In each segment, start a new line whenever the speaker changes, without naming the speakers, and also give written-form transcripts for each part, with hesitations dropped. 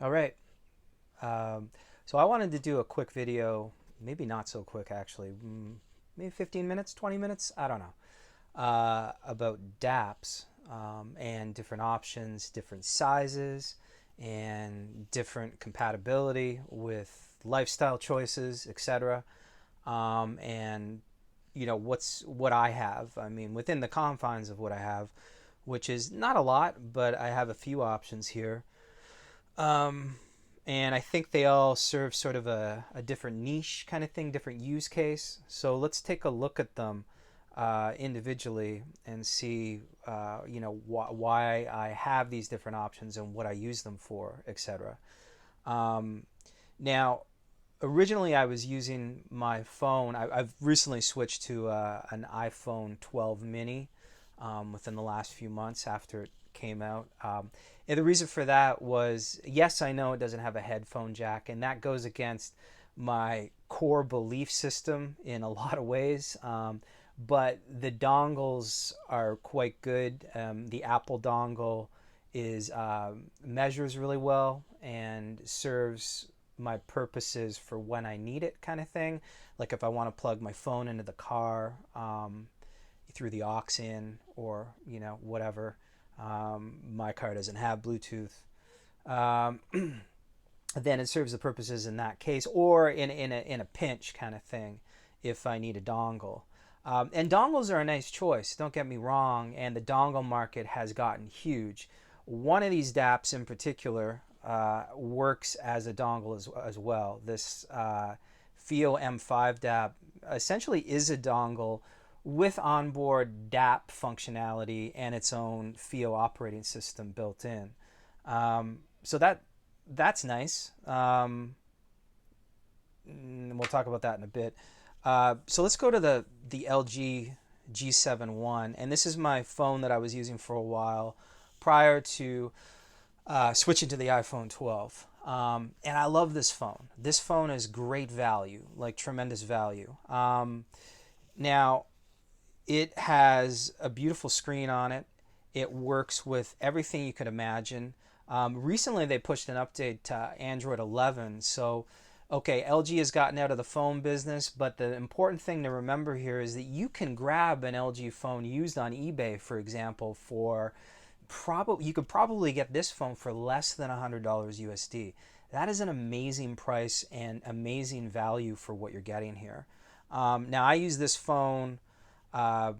All right. Um, so I wanted to do a quick video, maybe not so quick actually, maybe 15 minutes, 20 minutes, I don't know, about DAPs and different options, different sizes, and different compatibility with lifestyle choices, etc. And what I have. I mean, within the confines of what I have, which is not a lot, but I have a few options here. Um, and I think they all serve sort of a different niche kind of thing, different use case. So let's take a look at them individually and see, why I have these different options and what I use them for, etc. Um, Now, originally I was using my phone. I've recently switched to an iPhone 12 mini within the last few months after it came out. And the reason for that was, yes, I know it doesn't have a headphone jack, and that goes against my core belief system in a lot of ways. But the dongles are quite good. The Apple dongle is measures really well and serves my purposes for when I need it, kind of thing. Like if I want to plug my phone into the car through the aux in, or whatever. My car doesn't have Bluetooth. Um, then it serves the purposes in that case, or in a pinch kind of thing, if I need a dongle. And dongles are a nice choice, don't get me wrong, and the dongle market has gotten huge. One of these DAPs in particular works as a dongle as well. This FiiO M5 DAP essentially is a dongle with onboard DAP functionality and its own FiiO operating system built in. So that's nice. We'll talk about that in a bit. So let's go to the LG G7 I, and this is my phone that I was using for a while prior to switching to the iPhone 12. And I love this phone. This phone is great value, like tremendous value. Now, it has a beautiful screen on it. It works with everything you could imagine. Recently, they pushed an update to Android 11. So, okay, LG has gotten out of the phone business, but the important thing to remember here is that you can grab an LG phone used on eBay, for example, for you could probably get this phone for less than $100 USD. That is an amazing price and amazing value for what you're getting here. Now, I use this phone. I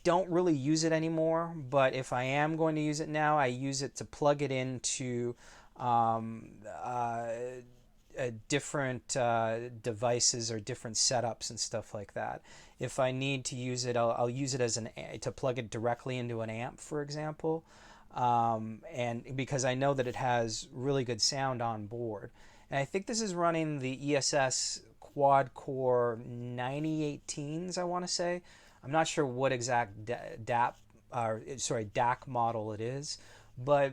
don't really use it anymore, but if I am going to use it now, I use it to plug it into um, uh, different devices or different setups and stuff like that. If I need to use it, I'll use it as to plug it directly into an amp, for example, and because I know that it has really good sound on board. And I think this is running the ESS quad core 9018s, I want to say. I'm not sure what exact DAC model it is, but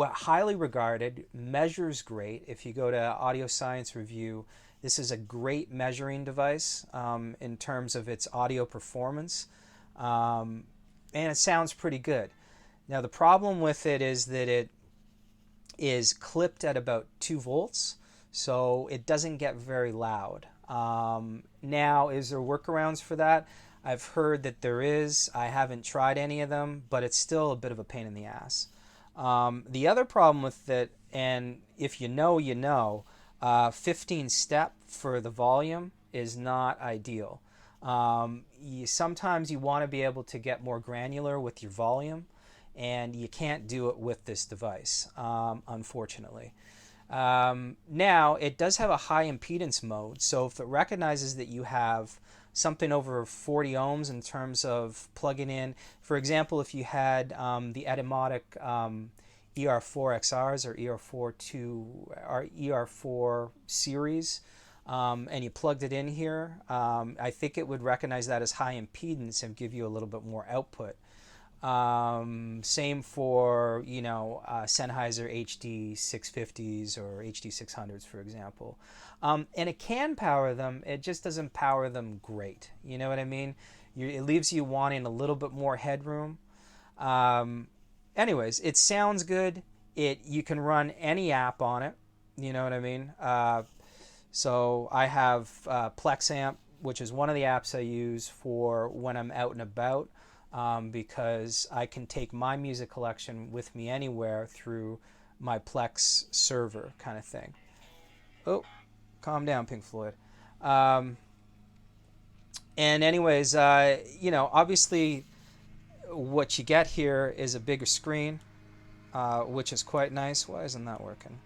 highly regarded, measures great. If you go to Audio Science Review, this is a great measuring device in terms of its audio performance, and it sounds pretty good. Now, the problem with it is that it is clipped at about 2 volts, so it doesn't get very loud. Now, is there workarounds for that? I've heard that there is. I haven't tried any of them, but it's still a bit of a pain in the ass. The other problem with it, and if you know, 15 step for the volume is not ideal. Sometimes you want to be able to get more granular with your volume, and you can't do it with this device, unfortunately. Now, it does have a high impedance mode, so if it recognizes that you have something over 40 ohms in terms of plugging in, for example, if you had the Etymotic ER4 XRs or ER4 series, and you plugged it in here, I think it would recognize that as high impedance and give you a little bit more output. Same for Sennheiser HD 650s or HD 600s, for example. And it can power them. It just doesn't power them great. You know what I mean? It leaves you wanting a little bit more headroom. Anyways, it sounds good. you can run any app on it. You know what I mean? So I have PlexAmp, which is one of the apps I use for when I'm out and about, because I can take my music collection with me anywhere through my Plex server kind of thing. Oh, calm down, Pink Floyd. And anyways, you know, obviously what you get here is a bigger screen, which is quite nice. Why isn't that working?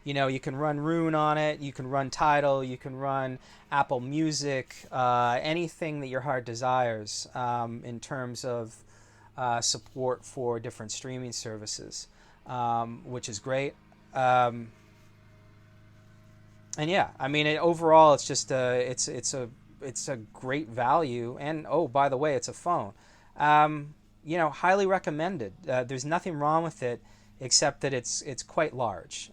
You know, you can run Rune on it, you can run Tidal, you can run Apple Music, anything that your heart desires in terms of support for different streaming services, which is great. And yeah, I mean, overall, it's just it's a great value. And oh, by the way, it's a phone. You know, highly recommended. There's nothing wrong with it, except that it's quite large.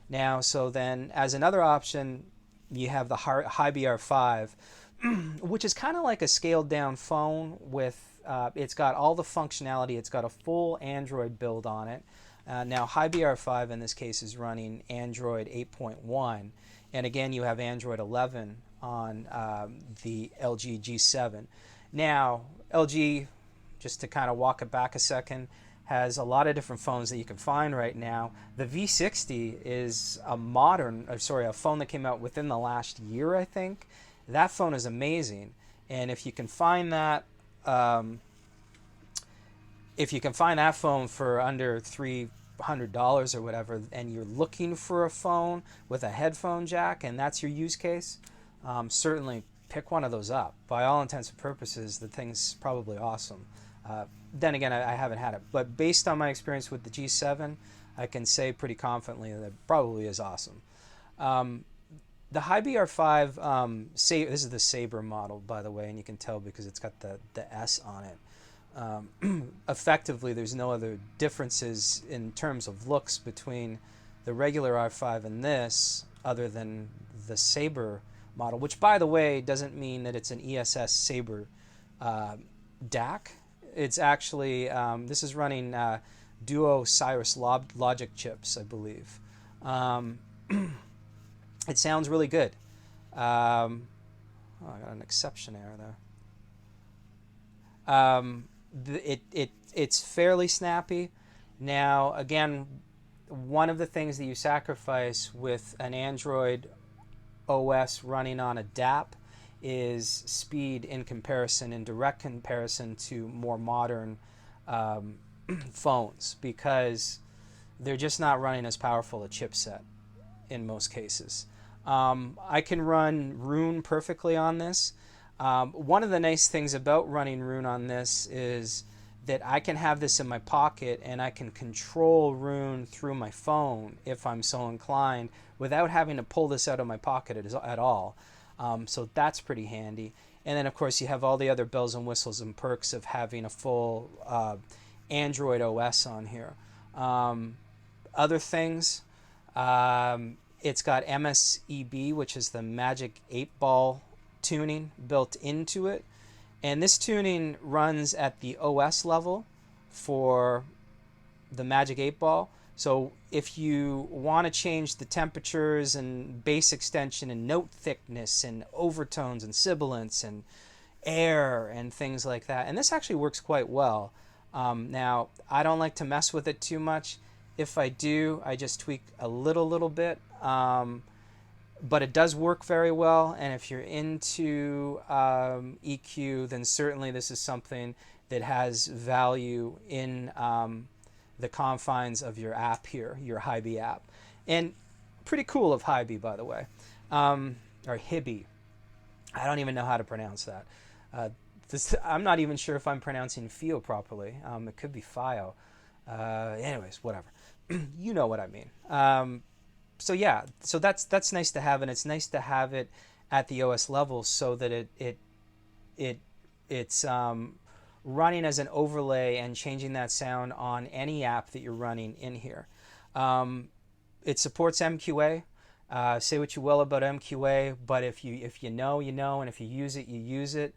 Now, so then as another option, you have the Hiby R5, which is kind of like a scaled down phone with, it's got all the functionality. It's got a full Android build on it. Now, Hiby R5 in this case is running Android 8.1. And again, you have Android 11 on the LG G7. Now, LG, just to kind of walk it back a second, has a lot of different phones that you can find right now. The V60 is a a phone that came out within the last year, I think. That phone is amazing, and if you can find that, phone for under $300 or whatever, and you're looking for a phone with a headphone jack, and that's your use case, certainly pick one of those up. By all intents and purposes, the thing's probably awesome. Then again, I haven't had it, but based on my experience with the G7, I can say pretty confidently that it probably is awesome. The Hiby R5, this is the Saber model, by the way, and you can tell because it's got the S on it. Effectively, there's no other differences in terms of looks between the regular R5 and this, other than the Saber model, which, by the way, doesn't mean that it's an ESS Saber DAC. It's actually, this is running Duo Cirrus Logic chips, I believe. It sounds really good. Oh, I got an exception error there. It's fairly snappy. Now, again, one of the things that you sacrifice with an Android OS running on a DAP is speed in direct comparison to more modern phones, because they're just not running as powerful a chipset in most cases. I can run Rune perfectly on this. One of the nice things about running Rune on this is that I can have this in my pocket and I can control Rune through my phone if I'm so inclined, without having to pull this out of my pocket at all. So that's pretty handy. And then, of course, you have all the other bells and whistles and perks of having a full Android OS on here. Other things, it's got MSEB, which is the Magic 8-Ball tuning built into it. And this tuning runs at the OS level for the Magic 8-Ball. So if you want to change the temperatures and bass extension and note thickness and overtones and sibilance and air and things like that, and this actually works quite well. Now, I don't like to mess with it too much. If I do, I just tweak a little bit. But it does work very well, and if you're into EQ, then certainly this is something that has value in the confines of your app here, your Hiby app. And pretty cool of Hiby, by the way. Or Hiby. I don't even know how to pronounce that. I'm not even sure if I'm pronouncing FiiO properly. It could be FiiO. Anyways, whatever. You know what I mean. So yeah, so that's nice to have, and it's nice to have it at the OS level so that it's running as an overlay and changing that sound on any app that you're running in here. It supports MQA. Say what you will about MQA, but if you know, you know, and if you use it, you use it.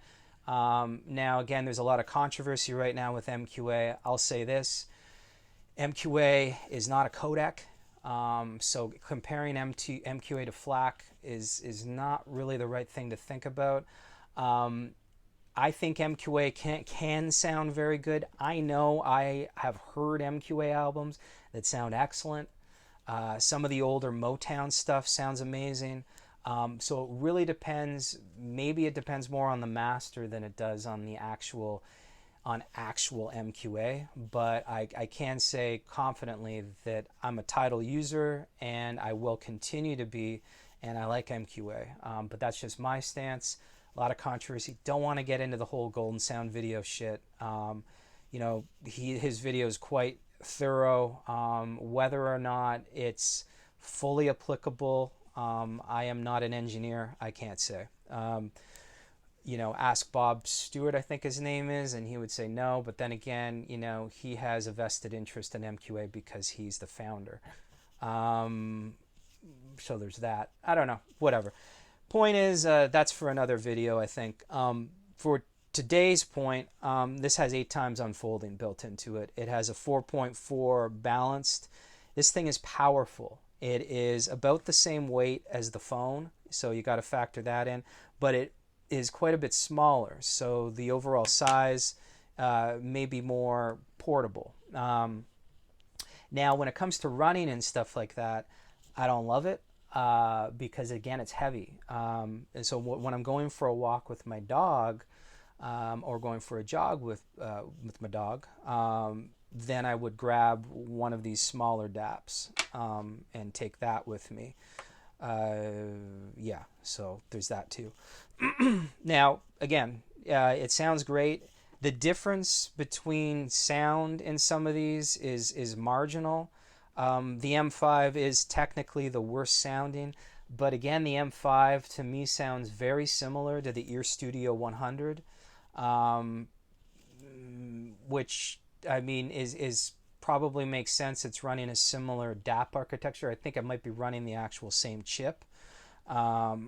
Now, again, there's a lot of controversy right now with MQA. I'll say this. MQA is not a codec. So comparing MQA to FLAC is not really the right thing to think about. I think MQA can sound very good. I know I have heard MQA albums that sound excellent. Some of the older Motown stuff sounds amazing. So it really depends. Maybe it depends more on the master than it does on the actual MQA. But I can say confidently that I'm a Tidal user and I will continue to be, and I like MQA. But that's just my stance. A lot of controversy. Don't want to get into the whole Golden Sound video shit. His video is quite thorough. Whether or not it's fully applicable, I am not an engineer. I can't say. Ask Bob Stewart, I think his name is, and he would say no. But then again, he has a vested interest in MQA because he's the founder. So there's that. I don't know. Whatever. Point is, that's for another video, I think. For today's point, this has 8 times unfolding built into it. It has a 4.4 balanced. This thing is powerful. It is about the same weight as the phone, so you got to factor that in. But it is quite a bit smaller, so the overall size may be more portable. Now, when it comes to running and stuff like that, I don't love it. Because again, it's heavy. And so when I'm going for a walk with my dog, or going for a jog with my dog, then I would grab one of these smaller DAPs and take that with me. Yeah, so there's that too. Now, again, it sounds great. The difference between sound in some of these is marginal. The M5 is technically the worst sounding, but again, the M5 to me sounds very similar to the Ear Studio 100, which I mean is probably makes sense. It's running a similar DAP architecture. I think it might be running the actual same chip, the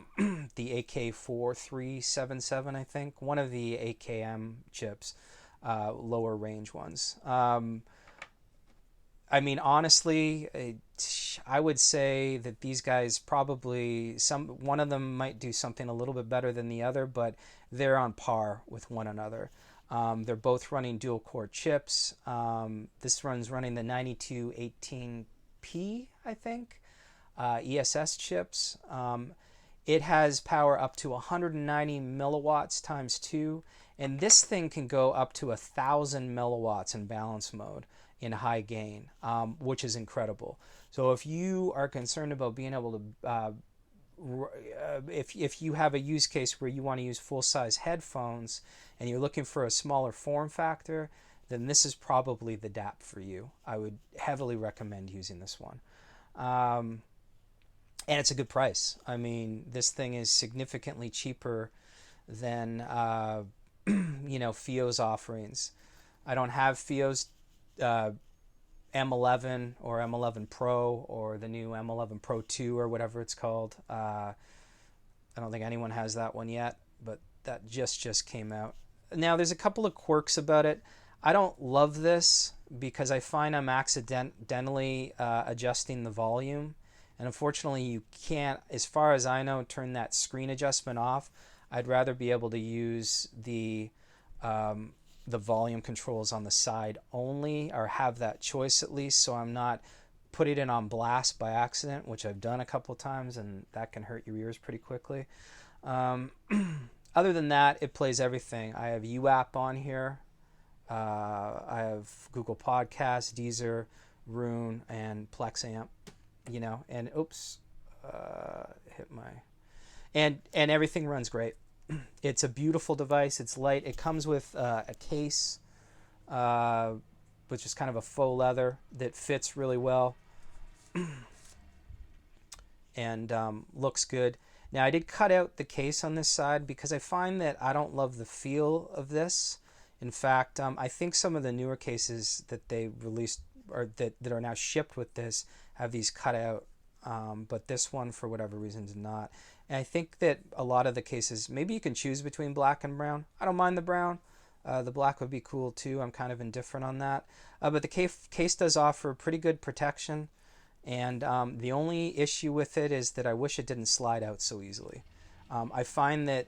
AK4377, I think, one of the AKM chips, lower range ones. I mean, honestly, I would say that these guys probably, one of them might do something a little bit better than the other, but they're on par with one another. They're both running dual core chips. This one's running the 9218P, I think, ESS chips. It has power up to 190 milliwatts times 2, and this thing can go up to 1,000 milliwatts in balance mode in high gain, which is incredible. So if you are concerned about being able to, if you have a use case where you want to use full-size headphones and you're looking for a smaller form factor, then this is probably the DAP for you. I would heavily recommend using this one. And it's a good price. I mean, this thing is significantly cheaper than FiiO's offerings. I don't have FiiO's M11 or M11 Pro or the new M11 Pro 2 or whatever it's called. I don't think anyone has that one yet, but that just came out. Now, there's a couple of quirks about it. I don't love this because I find I'm accidentally adjusting the volume, and unfortunately you can't, as far as I know, turn that screen adjustment off. I'd rather be able to use the volume controls on the side only, or have that choice at least, so I'm not putting it on blast by accident, which I've done a couple times, and that can hurt your ears pretty quickly. Other than that, it plays everything. I have UAP on here. I have Google Podcasts, Deezer, Rune, and Plexamp. And oops, hit my, and everything runs great. It's a beautiful device. It's light. It comes with a case, which is kind of a faux leather that fits really well and looks good. Now, I did cut out the case on this side because I find that I don't love the feel of this. In fact, I think some of the newer cases that they released, or that are now shipped with this, have these cut out, but this one, for whatever reason, did not. And I think that a lot of the cases, maybe you can choose between black and brown. I don't mind the brown. The black would be cool too. I'm kind of indifferent on that. But the case does offer pretty good protection. And the only issue with it is that I wish it didn't slide out so easily. I find that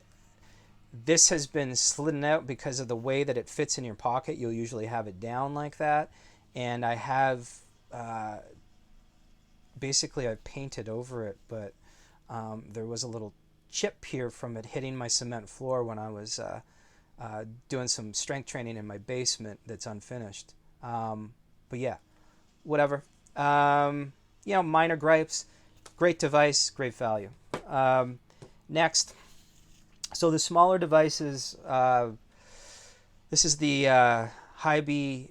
this has been slidden out because of the way that it fits in your pocket. You'll usually have it down like that. And I have, basically I've painted over it, but there was a little chip here from it hitting my cement floor when I was doing some strength training in my basement that's unfinished. But yeah, whatever. Minor gripes. Great device, great value. Next, so the smaller devices. This is the Hidizs,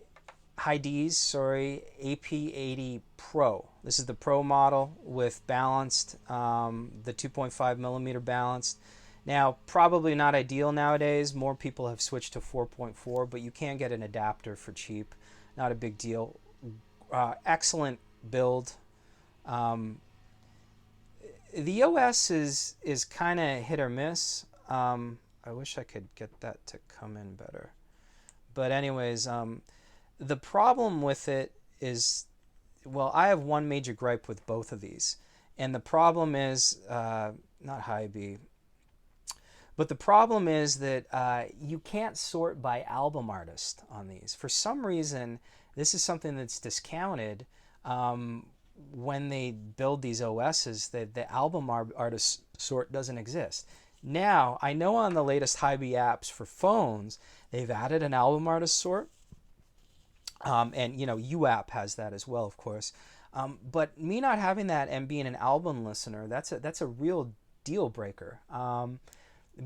AP80 Pro. This is the Pro model with balanced, the 2.5 millimeter balanced. Now, probably not ideal nowadays. More people have switched to 4.4, but you can get an adapter for cheap. Not a big deal. Excellent build. The OS is kind of hit or miss. I wish I could get that to come in better. But anyways, the problem with it is, well, I have one major gripe with both of these. And the problem is, not Hiby, but the problem is that you can't sort by album artist on these. For some reason, this is something that's discounted when they build these OSs, that the album artist sort doesn't exist. Now, I know on the latest Hiby apps for phones, they've added an album artist sort. And, UApp has that as well, of course. But me not having that and being an album listener, that's a real deal breaker.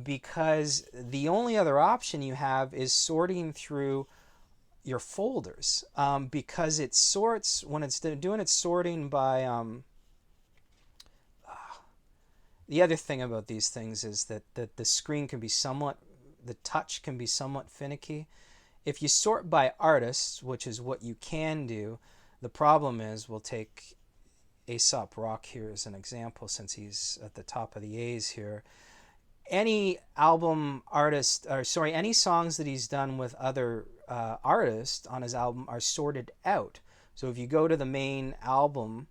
Because the only other option you have is sorting through your folders, because it sorts when it's doing its sorting by the other thing about these things is that the screen can be the touch can be somewhat finicky. If you sort by artists, which is what you can do, the problem is, we'll take Aesop Rock here as an example, since he's at the top of the A's here. Any album artist, any songs that he's done with other artists on his album are sorted out. So if you go to the main album,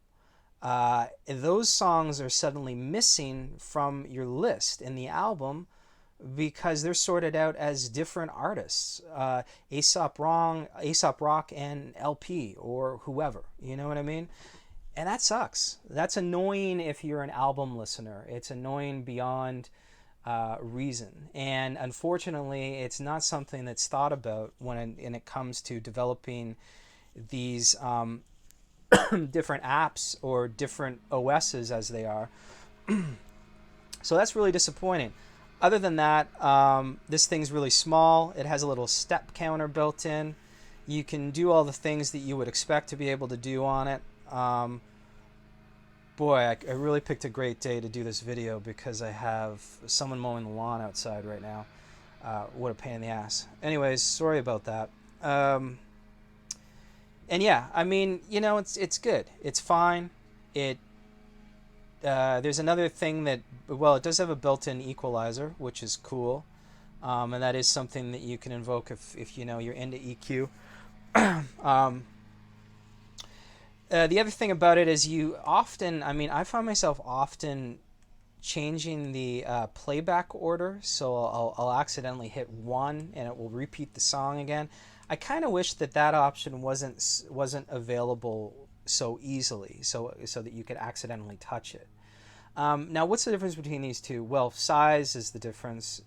those songs are suddenly missing from your list in the album because they're sorted out as different artists, Aesop Rock and LP or whoever, you know what I mean? And that sucks. That's annoying if you're an album listener. It's annoying beyond reason. And unfortunately, it's not something that's thought about when it comes to developing these different apps or different OSs as they are. So that's really disappointing. Other than that, this thing's really small. It has a little step counter built in. You can do all the things that you would expect to be able to do on it. Boy, I really picked a great day to do this video because I have someone mowing the lawn outside right now. What a pain in the ass. Anyways, sorry about that. And yeah, I mean, it's good. It's fine. There's another thing that, well, it does have a built-in equalizer, which is cool. And that is something that you can invoke if you're into EQ. The other thing about it is I find myself often changing the playback order, so I'll accidentally hit 1 and it will repeat the song again. I kind of wish that option wasn't available so easily, so that you could accidentally touch it. Now, what's the difference between these two? Well, size is the difference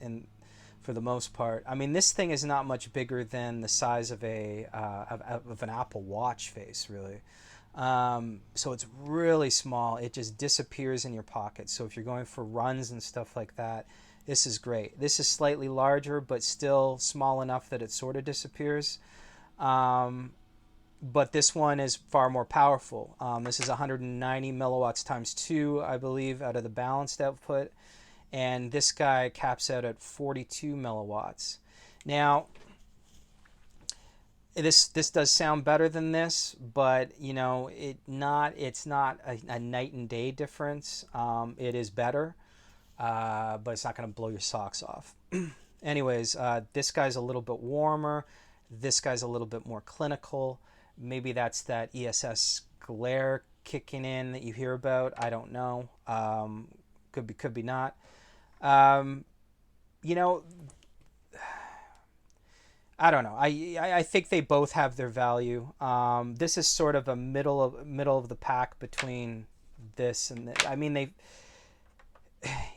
for the most part. I mean, this thing is not much bigger than the size of an Apple Watch face, really. So it's really small. It just disappears in your pocket. So if you're going for runs and stuff like that, this is great. This is slightly larger, but still small enough that it sort of disappears. But this one is far more powerful. This is 190 milliwatts times 2, I believe, out of the balanced output. And this guy caps out at 42 milliwatts. Now, this does sound better than this, but it's not a night and day difference. It is better. but it's not going to blow your socks off. Anyways, this guy's a little bit warmer. This guy's a little bit more clinical. Maybe that's that ESS glare kicking in that you hear about. I don't know. Could be not. You know, I don't know. I think they both have their value. This is sort of a middle of the pack between this and I mean,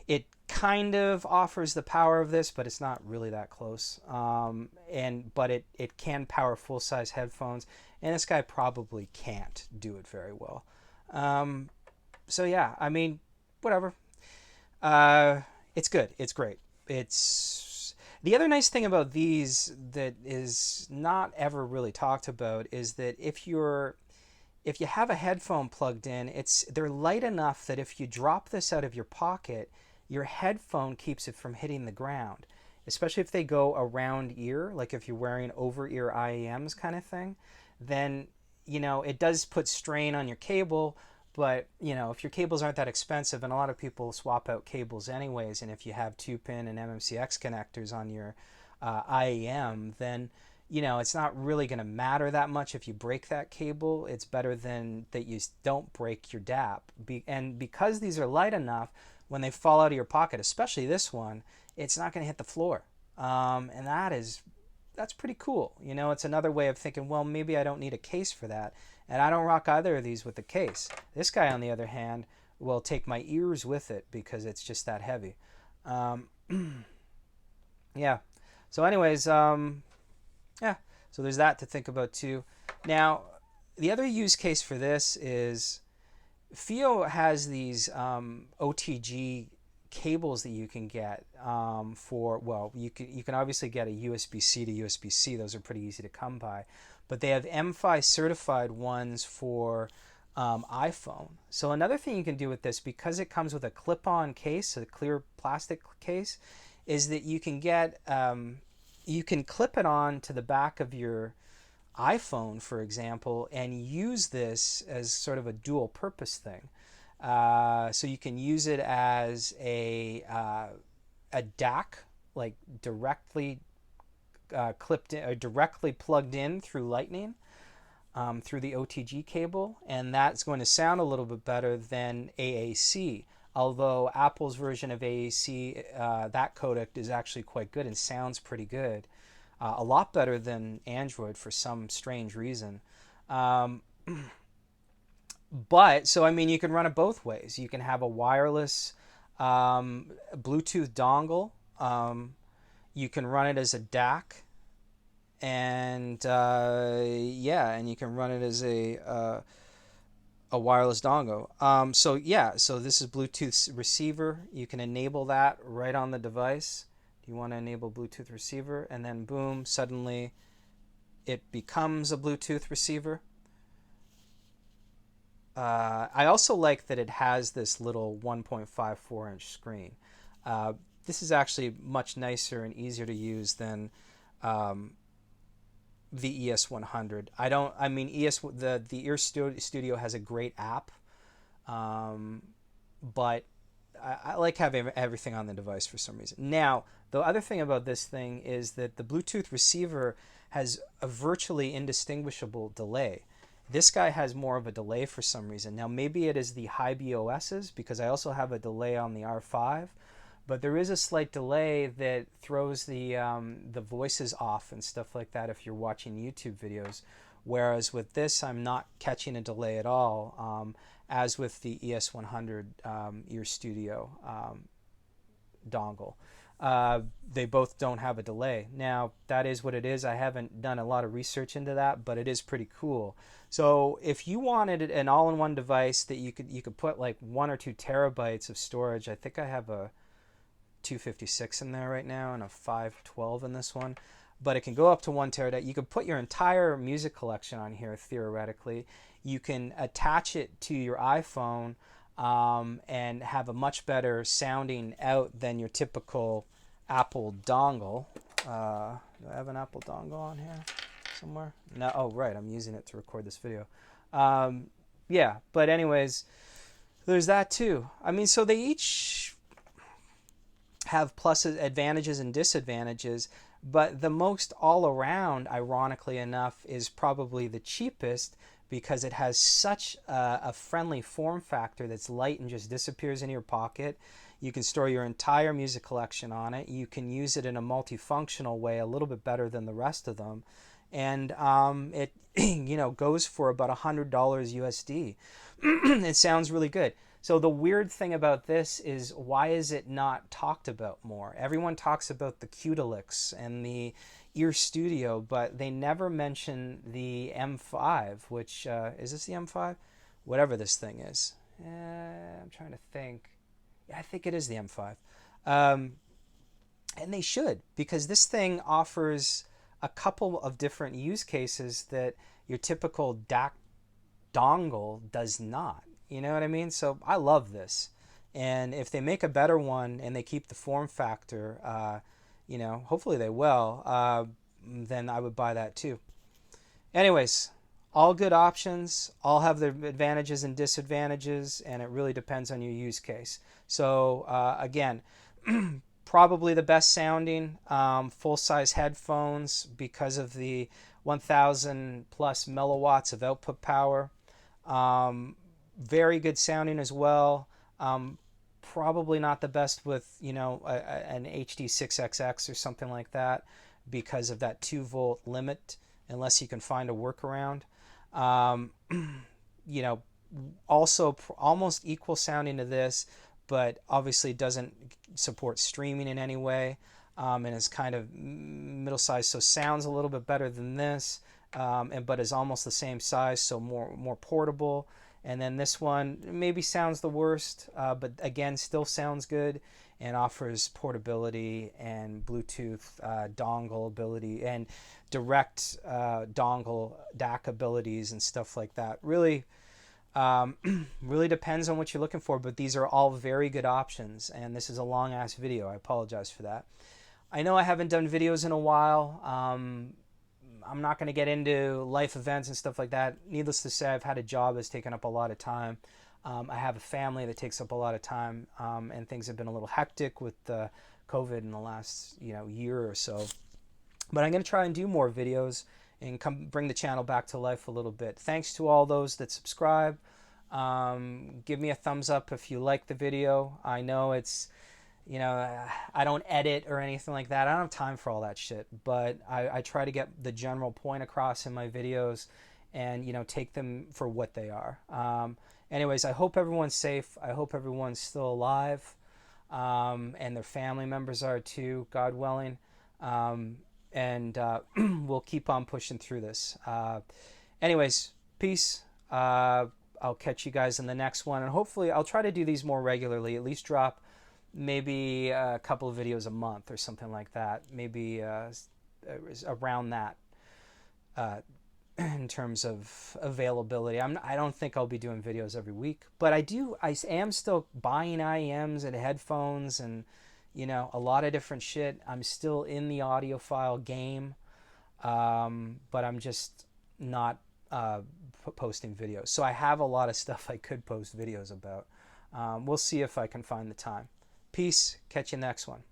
it kind of offers the power of this, but it's not really that close. But it can power full size headphones, and this guy probably can't do it very well. So yeah, I mean, whatever. It's good. It's great. It's the other nice thing about these that is not ever really talked about is that if you have a headphone plugged in, they're light enough that if you drop this out of your pocket, your headphone keeps it from hitting the ground. Especially if they go around ear, like if you're wearing over ear IEMs kind of thing, then it does put strain on your cable. But if your cables aren't that expensive, and a lot of people swap out cables anyways, and if you have 2-pin and MMCX connectors on your IEM, then it's not really going to matter that much if you break that cable. It's better than that you don't break your DAP. And because these are light enough, when they fall out of your pocket, especially this one, it's not going to hit the floor. And that's pretty cool. It's another way of thinking, well, maybe I don't need a case for that. And I don't rock either of these with the case. This guy, on the other hand, will take my ears with it because it's just that heavy. Yeah. So anyways, yeah. So there's that to think about too. Now, the other use case for this is FiiO has these OTG cables that you can get you can obviously get a USB-C to USB-C. Those are pretty easy to come by. But they have M5 certified ones for iPhone. So another thing you can do with this, because it comes with a clip-on case, a clear plastic case, is that you can clip it on to the back of your iPhone, for example, and use this as sort of a dual purpose thing. So you can use it as a DAC, like directly clipped in, or directly plugged in through Lightning, through the OTG cable, and that's going to sound a little bit better than AAC. Although Apple's version of AAC, that codec is actually quite good and sounds pretty good. A lot better than Android for some strange reason. But, so I mean, you can run it both ways. You can have a wireless Bluetooth dongle. You can run it as a DAC. And, yeah, and you can run it as a wireless dongle. So yeah, so this is Bluetooth receiver. You can enable that right on the device. You want to enable Bluetooth receiver, and then boom, suddenly it becomes a Bluetooth receiver. I also like that it has this little 1.54 inch screen. This is actually much nicer and easier to use than the ES100. The Ear Studio has a great app, but I like having everything on the device for some reason. Now, the other thing about this thing is that the Bluetooth receiver has a virtually indistinguishable delay. This guy has more of a delay for some reason. Now, maybe it is the Hiby OSs, because I also have a delay on the R5, but there is a slight delay that throws the voices off and stuff like that if you're watching YouTube videos. Whereas with this, I'm not catching a delay at all, as with the ES100 Ear Studio dongle. They both don't have a delay. Now, that is what it is. I haven't done a lot of research into that, but it is pretty cool. So if you wanted an all-in-one device that you could put like 1 or 2 terabytes of storage, I think I have a 256 in there right now and a 512 in this one, but it can go up to 1 terabyte. You could put your entire music collection on here theoretically. You can attach it to your iPhone and have a much better sounding out than your typical Apple dongle. Do I have an Apple dongle on here somewhere? No. Oh, right. I'm using it to record this video. Yeah, but anyways, there's that too. I mean, so they each have pluses, advantages, and disadvantages. But the most all around, ironically enough, is probably the cheapest because it has such a friendly form factor that's light and just disappears in your pocket. You can store your entire music collection on it. You can use it in a multifunctional way, a little bit better than the rest of them. And it goes for about $100 USD. It sounds really good. So the weird thing about this is, why is it not talked about more? Everyone talks about the Qdelix and the Ear Studio, but they never mention the M5, which is this the M5? Whatever this thing is. I'm trying to think. Yeah, I think it is the M5. And they should, because this thing offers a couple of different use cases that your typical DAC dongle does not. You know what I mean? So I love this. And if they make a better one and they keep the form factor, hopefully they will, then I would buy that too. Anyways, all good options, all have their advantages and disadvantages, and it really depends on your use case. So again, probably the best sounding full-size headphones because of the 1,000 plus milliwatts of output power. Very good sounding as well. Probably not the best with an HD6XX or something like that because of that 2-volt limit, unless you can find a workaround. Also almost equal sounding to this, but obviously doesn't support streaming in any way, and is kind of middle size, so sounds a little bit better than this, but is almost the same size, so more portable. And then this one maybe sounds the worst, but again still sounds good and offers portability and Bluetooth dongle ability and direct dongle DAC abilities and stuff like that. Really really depends on what you're looking for, but these are all very good options. And this is a long ass video, I apologize for that. I know I haven't done videos in a while. I'm not going to get into life events and stuff like that. Needless to say, I've had a job that's taken up a lot of time. I have a family that takes up a lot of time, and things have been a little hectic with COVID in the last year or so. But I'm going to try and do more videos and bring the channel back to life a little bit. Thanks to all those that subscribe. Give me a thumbs up if you like the video. I know it's I don't edit or anything like that. I don't have time for all that shit, but I try to get the general point across in my videos and take them for what they are. Anyways, I hope everyone's safe. I hope everyone's still alive, and their family members are too, God willing. And we'll keep on pushing through this. Anyways, peace. I'll catch you guys in the next one, and hopefully I'll try to do these more regularly, at least drop maybe a couple of videos a month or something like that, maybe around that in terms of availability. I don't think I'll be doing videos every week, but I am still buying IEMs and headphones and a lot of different shit. I'm still in the audiophile game, but I'm just not posting videos. So I have a lot of stuff I could post videos about. We'll see if I can find the time. Peace. Catch you next one.